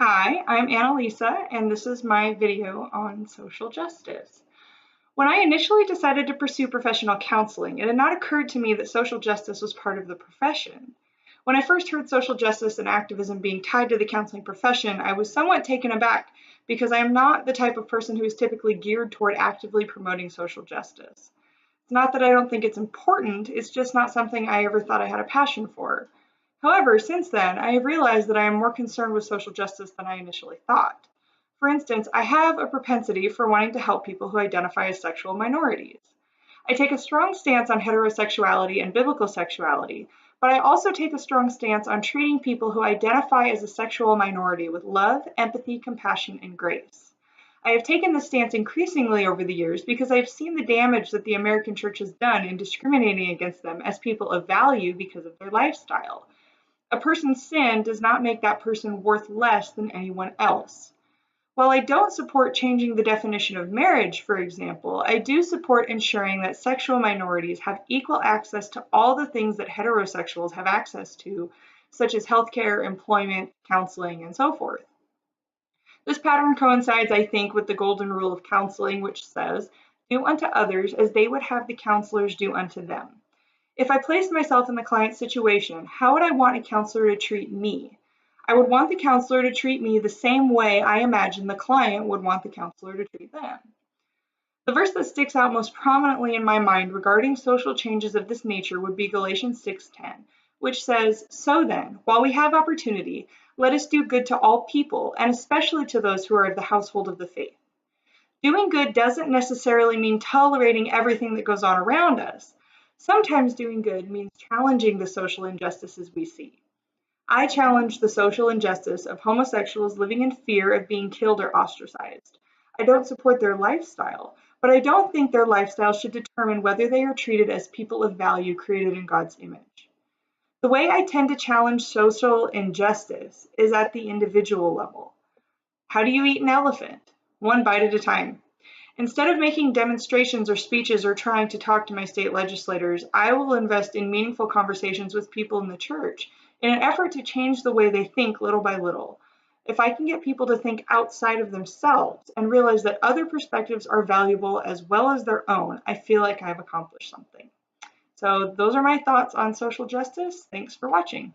Hi, I'm Annalisa, and this is my video on social justice. When I initially decided to pursue professional counseling, it had not occurred to me that social justice was part of the profession. When I first heard social justice and activism being tied to the counseling profession, I was somewhat taken aback because I am not the type of person who is typically geared toward actively promoting social justice. It's not that I don't think it's important, it's just not something I ever thought I had a passion for. However, since then, I have realized that I am more concerned with social justice than I initially thought. For instance, I have a propensity for wanting to help people who identify as sexual minorities. I take a strong stance on heterosexuality and biblical sexuality, but I also take a strong stance on treating people who identify as a sexual minority with love, empathy, compassion, and grace. I have taken this stance increasingly over the years because I have seen the damage that the American church has done in discriminating against them as people of value because of their lifestyle. A person's sin does not make that person worth less than anyone else. While I don't support changing the definition of marriage, for example, I do support ensuring that sexual minorities have equal access to all the things that heterosexuals have access to, such as healthcare, employment, counseling, and so forth. This pattern coincides, I think, with the golden rule of counseling, which says, do unto others as they would have the counselors do unto them. If I placed myself in the client's situation, how would I want a counselor to treat me? I would want the counselor to treat me the same way I imagine the client would want the counselor to treat them. The verse that sticks out most prominently in my mind regarding social changes of this nature would be Galatians 6:10, which says, "So then, while we have opportunity, let us do good to all people, and especially to those who are of the household of the faith." Doing good doesn't necessarily mean tolerating everything that goes on around us. Sometimes doing good means challenging the social injustices we see. I challenge the social injustice of homosexuals living in fear of being killed or ostracized. I don't support their lifestyle, but I don't think their lifestyle should determine whether they are treated as people of value created in God's image. The way I tend to challenge social injustice is at the individual level. How do you eat an elephant? One bite at a time. Instead of making demonstrations or speeches or trying to talk to my state legislators, I will invest in meaningful conversations with people in the church in an effort to change the way they think little by little. If I can get people to think outside of themselves and realize that other perspectives are valuable as well as their own, I feel like I've accomplished something. So those are my thoughts on social justice. Thanks for watching.